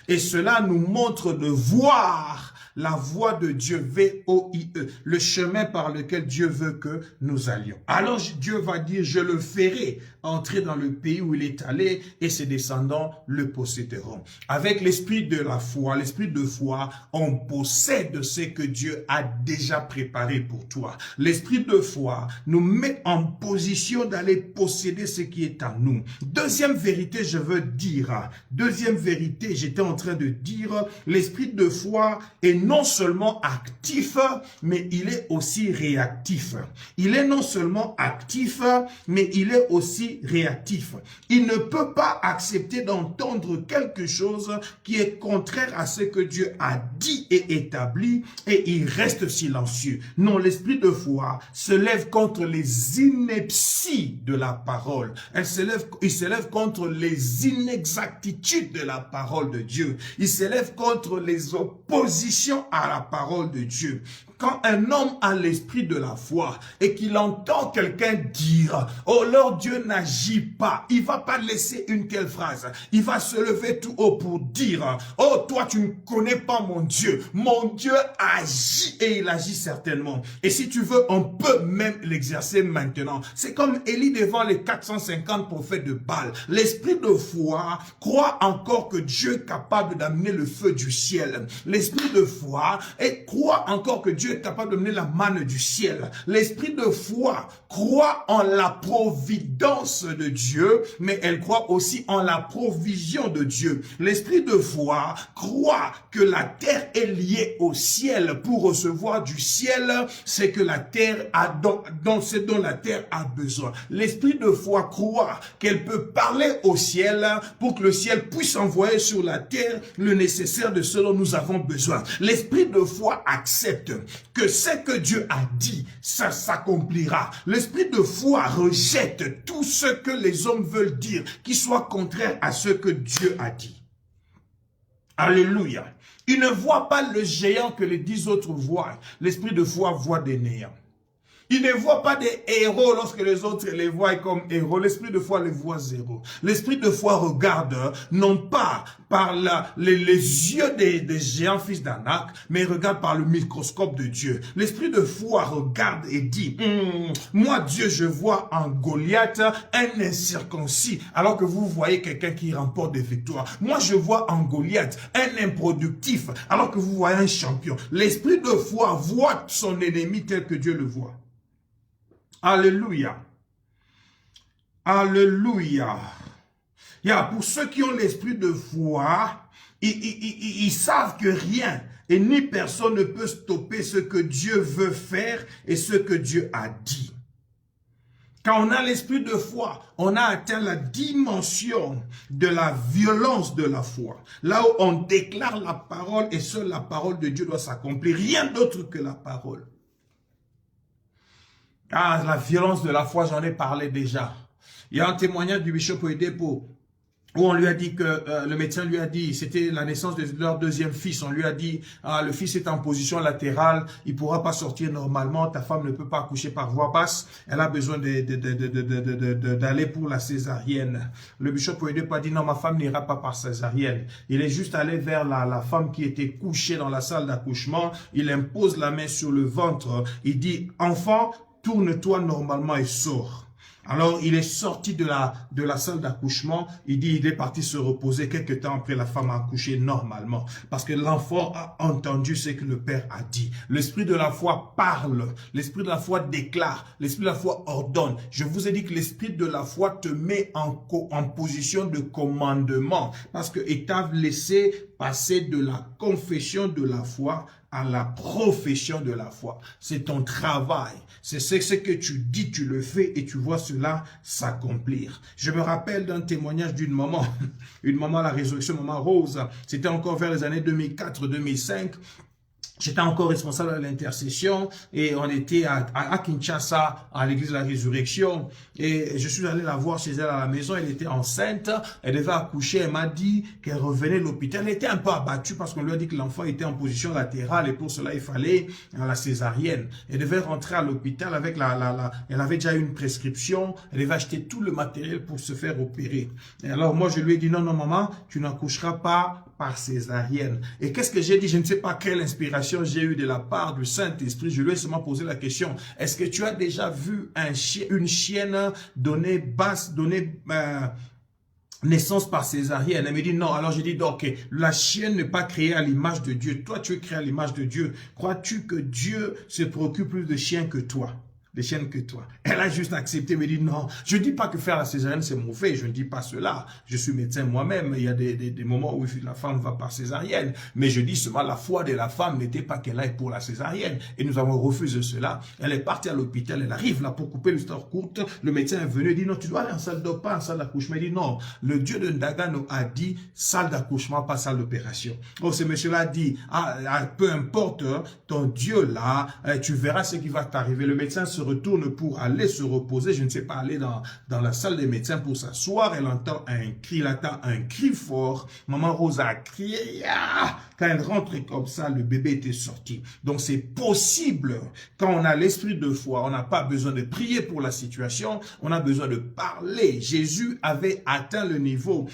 et cela nous montre de voir la voie de Dieu, V-O-I-E, le chemin par lequel Dieu veut que nous allions. Alors Dieu va dire, je le ferai entrer dans le pays où il est allé et ses descendants le posséderont. Avec l'esprit de la foi, l'esprit de foi, on possède ce que Dieu a déjà préparé pour toi. L'esprit de foi nous met en position d'aller posséder ce qui est en nous. Deuxième vérité, je veux dire, deuxième vérité, j'étais en train de dire, l'esprit de foi est non seulement actif, mais il est aussi réactif. Il est non seulement actif, mais il est aussi réactif. Il ne peut pas accepter d'entendre quelque chose qui est contraire à ce que Dieu a dit et établi, et il reste silencieux. Non, l'esprit de foi se lève contre les inepties de la parole. Il s'élève contre les inexactitudes de la parole de Dieu. Il s'élève contre les oppositions à la parole de Dieu. Quand un homme a l'esprit de la foi et qu'il entend quelqu'un dire « Oh, leur Dieu n'agit pas », il ne va pas laisser une telle phrase. Il va se lever tout haut pour dire « Oh, toi, tu ne connais pas mon Dieu. Mon Dieu agit et il agit certainement. » Et si tu veux, on peut même l'exercer maintenant. C'est comme Élie devant les 450 prophètes de Baal. L'esprit de foi croit encore que Dieu est capable d'amener le feu du ciel. L'esprit de foi croit encore que Dieu est capable de mener la manne du ciel. L'esprit de foi croit en la providence de Dieu, mais elle croit aussi en la provision de Dieu. L'esprit de foi croit que la terre est liée au ciel. Pour recevoir du ciel, c'est que la terre a ce dont la terre a besoin. L'esprit de foi croit qu'elle peut parler au ciel pour que le ciel puisse envoyer sur la terre le nécessaire de ce dont nous avons besoin. L'esprit de foi accepte que ce que Dieu a dit, ça s'accomplira. L'esprit de foi rejette tout ce que les hommes veulent dire qui soit contraire à ce que Dieu a dit. Alléluia. Il ne voit pas le géant que les 10 autres voient. L'esprit de foi voit des néants. Il ne voit pas des héros lorsque les autres les voient comme héros. L'esprit de foi les voit zéro. L'esprit de foi regarde non pas par les yeux des géants fils d'Anak, mais regarde par le microscope de Dieu. L'esprit de foi regarde et dit, moi Dieu, je vois en Goliath un incirconcis, alors que vous voyez quelqu'un qui remporte des victoires. Moi je vois en Goliath un improductif, alors que vous voyez un champion. L'esprit de foi voit son ennemi tel que Dieu le voit. Alléluia. Alléluia. Pour ceux qui ont l'esprit de foi, ils savent que rien et ni personne ne peut stopper ce que Dieu veut faire et ce que Dieu a dit. Quand on a l'esprit de foi, on a atteint la dimension de la violence de la foi. Là où on déclare la parole et seule la parole de Dieu doit s'accomplir. Rien d'autre que la parole. La violence de la foi, j'en ai parlé déjà. Il y a un témoignage du bishop Oedipo où on lui a dit que, le médecin lui a dit, c'était la naissance de leur deuxième fils, on lui a dit, ah, le fils est en position latérale, il pourra pas sortir normalement, ta femme ne peut pas accoucher par voie basse, elle a besoin d'aller pour la césarienne. Le bishop Oyedepo a dit, non, ma femme n'ira pas par césarienne. Il est juste allé vers la femme qui était couchée dans la salle d'accouchement, il impose la main sur le ventre, il dit, enfant, tourne-toi normalement et sors. Alors, il est sorti de la salle d'accouchement. Il dit, il est parti se reposer. Quelques temps après, la femme a accouché normalement. Parce que l'enfant a entendu ce que le père a dit. L'esprit de la foi parle. L'esprit de la foi déclare. L'esprit de la foi ordonne. Je vous ai dit que l'esprit de la foi te met en position de commandement. Parce qu'il t'a laissé passer de la confession de la foi à la profession de la foi. C'est ton travail. C'est ce que tu dis, tu le fais et tu vois cela s'accomplir. Je me rappelle d'un témoignage d'une maman, une maman à la résurrection, maman Rose. C'était encore vers les années 2004-2005. J'étais encore responsable de l'intercession et on était à Kinshasa, à l'église de la résurrection. Et je suis allé la voir chez elle à la maison. Elle était enceinte, elle devait accoucher. Elle m'a dit qu'elle revenait de l'hôpital. Elle était un peu abattue parce qu'on lui a dit que l'enfant était en position latérale et pour cela il fallait la césarienne. Elle devait rentrer à l'hôpital avec elle avait déjà une prescription. Elle devait acheter tout le matériel pour se faire opérer. Et alors moi je lui ai dit non, non maman, tu n'accoucheras pas par césarienne. Et qu'est-ce que j'ai dit? Je ne sais pas quelle inspiration j'ai eu de la part du Saint-Esprit. Je lui ai seulement posé la question. Est-ce que tu as déjà vu une chienne donner naissance par césarienne? Elle me dit non. Alors j'ai dit ok, la chienne n'est pas créée à l'image de Dieu. Toi, tu es créé à l'image de Dieu. Crois-tu que Dieu se préoccupe plus de chiens que toi? Des chiennes que toi. Elle a juste accepté, me dit non. Je ne dis pas que faire la césarienne c'est mauvais, je ne dis pas cela. Je suis médecin moi-même, il y a des moments où la femme va par césarienne. Mais je dis seulement la foi de la femme n'était pas qu'elle aille pour la césarienne. Et nous avons refusé cela. Elle est partie à l'hôpital, elle arrive là pour couper l'histoire courte. Le médecin est venu, il dit non, tu dois aller en salle d'opération, pas en salle d'accouchement. Il dit non, le Dieu de Ndagano a dit salle d'accouchement, pas salle d'opération. Oh, ce monsieur-là dit, peu importe ton Dieu là, tu verras ce qui va t'arriver. Le médecin se retourne pour aller se reposer, je ne sais pas, aller dans la salle des médecins pour s'asseoir. Elle entend un cri, elle entend un cri fort. Maman Rose a crié. Quand elle rentre comme ça, le bébé était sorti. Donc c'est possible, quand on a l'esprit de foi, on n'a pas besoin de prier pour la situation, on a besoin de parler. Jésus avait atteint le niveau.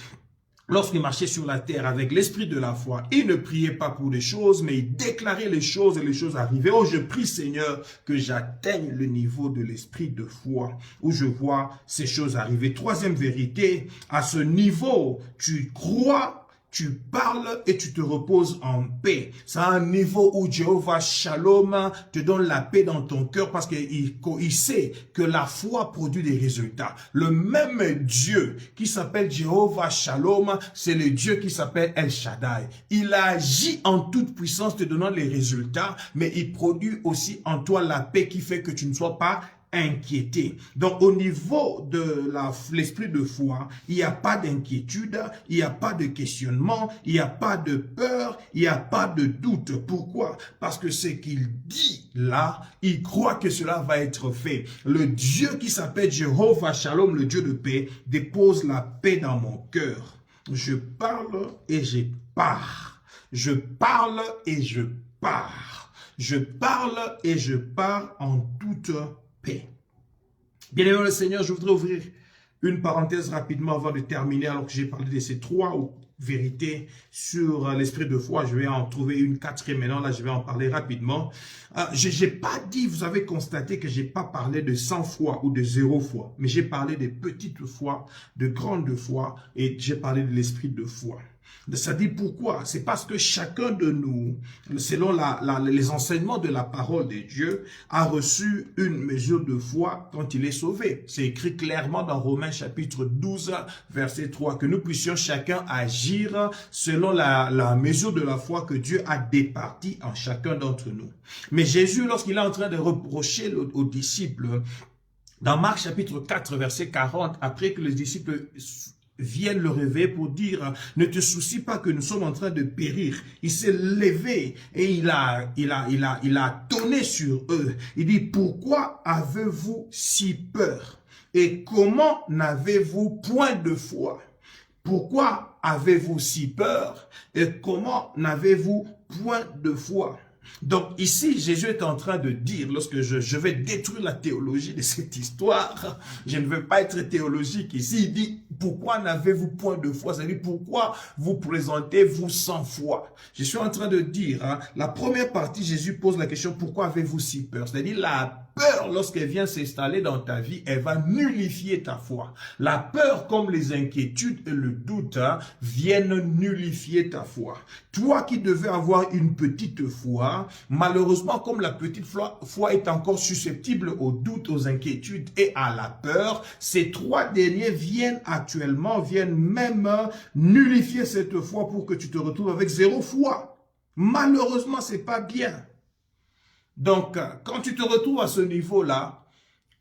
Lorsqu'il marchait sur la terre avec l'esprit de la foi, il ne priait pas pour les choses, mais il déclarait les choses et les choses arrivaient. Oh, je prie Seigneur que j'atteigne le niveau de l'esprit de foi, où je vois ces choses arriver. Troisième vérité, à ce niveau, tu crois, tu parles et tu te reposes en paix. C'est un niveau où Jéhovah Shalom te donne la paix dans ton cœur parce qu'il sait que la foi produit des résultats. Le même Dieu qui s'appelle Jéhovah Shalom, c'est le Dieu qui s'appelle El Shaddai. Il agit en toute puissance te donnant les résultats, mais il produit aussi en toi la paix qui fait que tu ne sois pas inquiété. Donc au niveau de l'esprit de foi, il n'y a pas d'inquiétude, il n'y a pas de questionnement, il n'y a pas de peur, il n'y a pas de doute. Pourquoi? Parce que ce qu'il dit là, il croit que cela va être fait. Le Dieu qui s'appelle Jéhovah Shalom, le Dieu de paix, dépose la paix dans mon cœur. Je parle et je pars. Je parle et je pars. Je parle et je pars en toute paix. Bien-aimé le Seigneur, je voudrais ouvrir une parenthèse rapidement avant de terminer, alors que j'ai parlé de ces trois vérités sur l'esprit de foi. Je vais en trouver une quatrième maintenant, là je vais en parler rapidement. Je n'ai pas dit, vous avez constaté que je n'ai pas parlé de 100 fois ou de 0 foi, mais j'ai parlé de petites foi, de grandes foi, et j'ai parlé de l'esprit de foi. Ça dit pourquoi? C'est parce que chacun de nous, selon les enseignements de la parole de Dieu, a reçu une mesure de foi quand il est sauvé. C'est écrit clairement dans Romains chapitre 12, verset 3, que nous puissions chacun agir selon la mesure de la foi que Dieu a départie en chacun d'entre nous. Mais Jésus, lorsqu'il est en train de reprocher aux disciples, dans Marc chapitre 4, verset 40, après que les disciples viennent le réveiller pour dire « Ne te soucie pas que nous sommes en train de périr. » Il s'est levé et il a tonné sur eux. Il dit « Pourquoi avez-vous si peur? Et comment n'avez-vous point de foi ?» pourquoi avez-vous si peur et comment n'avez-vous point de foi? Donc ici, Jésus est en train de dire, lorsque je vais détruire la théologie de cette histoire, je ne veux pas être théologique ici, il dit, pourquoi n'avez-vous point de foi? C'est-à-dire, pourquoi vous présentez-vous sans foi? Je suis en train de dire, la première partie, Jésus pose la question, pourquoi avez-vous si peur? C'est-à-dire, la peur, lorsqu'elle vient s'installer dans ta vie, elle va nullifier ta foi. La peur, comme les inquiétudes et le doute, viennent nullifier ta foi. Toi qui devais avoir une petite foi, malheureusement, comme la petite foi est encore susceptible aux doutes, aux inquiétudes et à la peur, ces trois derniers viennent même nullifier cette foi pour que tu te retrouves avec zéro foi. Malheureusement, c'est pas bien. Donc, quand tu te retrouves à ce niveau-là,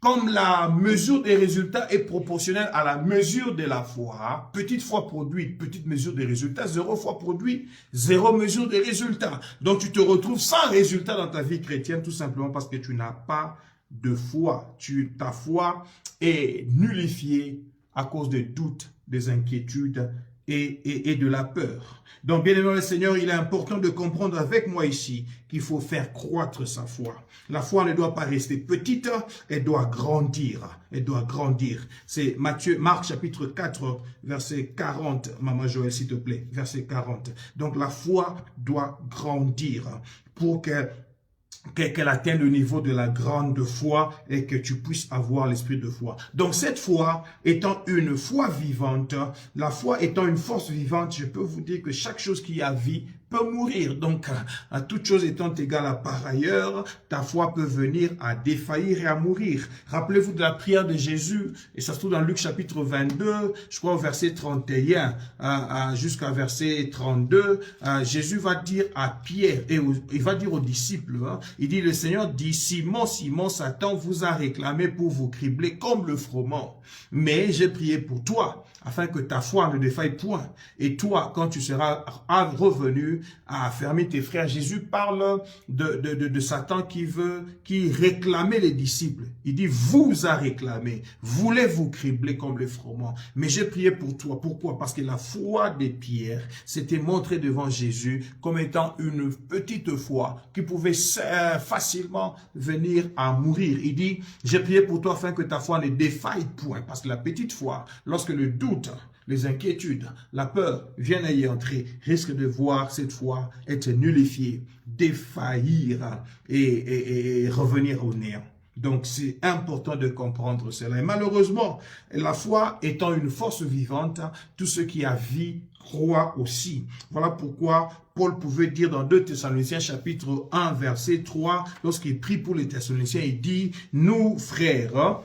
comme la mesure des résultats est proportionnelle à la mesure de la foi, petite foi produite, petite mesure des résultats, zéro foi produit, zéro mesure des résultats. Donc, tu te retrouves sans résultat dans ta vie chrétienne, tout simplement parce que tu n'as pas de foi. Ta foi est nullifiée à cause des doutes, des inquiétudes et de la peur. Donc, bien aimé le Seigneur, il est important de comprendre avec moi ici qu'il faut faire croître sa foi. La foi ne doit pas rester petite, elle doit grandir. Elle doit grandir. C'est Marc chapitre 4, verset 40. Maman Joël, s'il te plaît, verset 40. Donc, la foi doit grandir pour qu'elle atteigne le niveau de la grande foi et que tu puisses avoir l'esprit de foi. Donc cette foi étant une foi vivante, la foi étant une force vivante, je peux vous dire que chaque chose qui a vie peut mourir. Donc, à toute chose étant égale à par ailleurs, ta foi peut venir à défaillir et à mourir. Rappelez-vous de la prière de Jésus, et ça se trouve dans Luc chapitre 22, je crois au verset 31 jusqu'à verset 32, Jésus va dire à Pierre, et il va dire aux disciples, il dit, le Seigneur dit, Simon, Simon, Satan vous a réclamé pour vous cribler comme le froment, mais j'ai prié pour toi, afin que ta foi ne défaille point. Et toi, quand tu seras revenu à affermir tes frères, Jésus parle de Satan qui réclamait les disciples. Il dit, vous a réclamé, voulez vous cribler comme les froment. Mais j'ai prié pour toi. Pourquoi? Parce que la foi des pierres s'était montrée devant Jésus comme étant une petite foi qui pouvait facilement venir à mourir. Il dit, j'ai prié pour toi afin que ta foi ne défaille point. Parce que la petite foi, lorsque le doute, les inquiétudes, la peur viennent à y entrer, risque de voir cette foi être nullifiée, défaillir et revenir au néant. Donc, c'est important de comprendre cela. Et malheureusement, la foi étant une force vivante, tout ce qui a vie croit aussi. Voilà pourquoi Paul pouvait dire dans 2 Thessaloniciens chapitre 1, verset 3, lorsqu'il prie pour les Thessaloniciens, il dit, nous frères,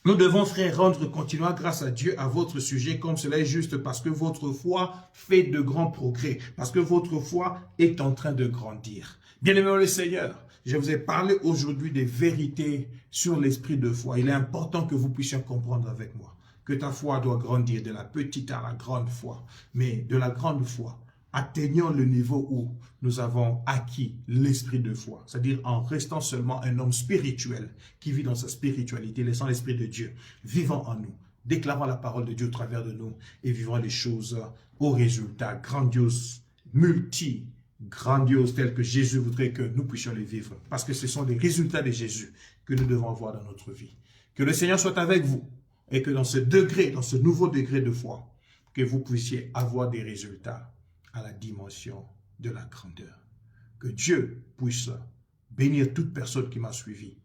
nous devons, frères, rendre continuellement grâce à Dieu à votre sujet, comme cela est juste, parce que votre foi fait de grands progrès, parce que votre foi est en train de grandir. Bien-aimé le Seigneur, je vous ai parlé aujourd'hui des vérités sur l'esprit de foi. Il est important que vous puissiez comprendre avec moi que ta foi doit grandir de la petite à la grande foi, mais de la grande foi, atteignant le niveau où nous avons acquis l'esprit de foi, c'est-à-dire en restant seulement un homme spirituel qui vit dans sa spiritualité, laissant l'esprit de Dieu vivant en nous, déclarant la parole de Dieu au travers de nous et vivant les choses au résultat grandiose, grandiose tels que Jésus voudrait que nous puissions les vivre, parce que ce sont les résultats de Jésus que nous devons avoir dans notre vie. Que le Seigneur soit avec vous et que dans ce degré, dans ce nouveau degré de foi, que vous puissiez avoir des résultats à la dimension de la grandeur. Que Dieu puisse bénir toute personne qui m'a suivi.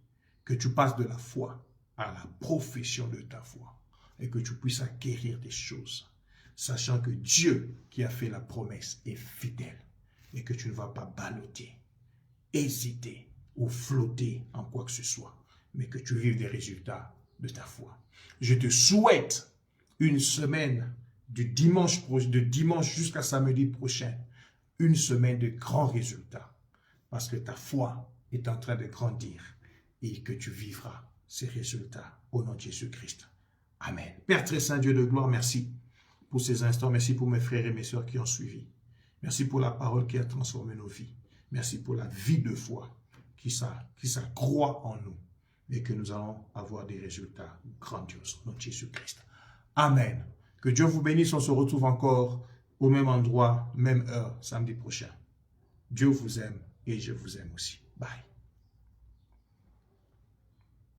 Que tu passes de la foi à la profession de ta foi. Et que tu puisses acquérir des choses. Sachant que Dieu qui a fait la promesse est fidèle. Et que tu ne vas pas balloter, hésiter ou flotter en quoi que ce soit. Mais que tu vives des résultats de ta foi. Je te souhaite une semaine de dimanche jusqu'à samedi prochain, une semaine de grands résultats, parce que ta foi est en train de grandir et que tu vivras ces résultats au nom de Jésus-Christ. Amen. Père très saint, Dieu de gloire, merci pour ces instants, merci pour mes frères et mes sœurs qui ont suivi. Merci pour la parole qui a transformé nos vies. Merci pour la vie de foi qui s'accroît en nous et que nous allons avoir des résultats grandioses au nom de Jésus-Christ. Amen. Que Dieu vous bénisse. On se retrouve encore au même endroit, même heure, samedi prochain. Dieu vous aime et je vous aime aussi. Bye.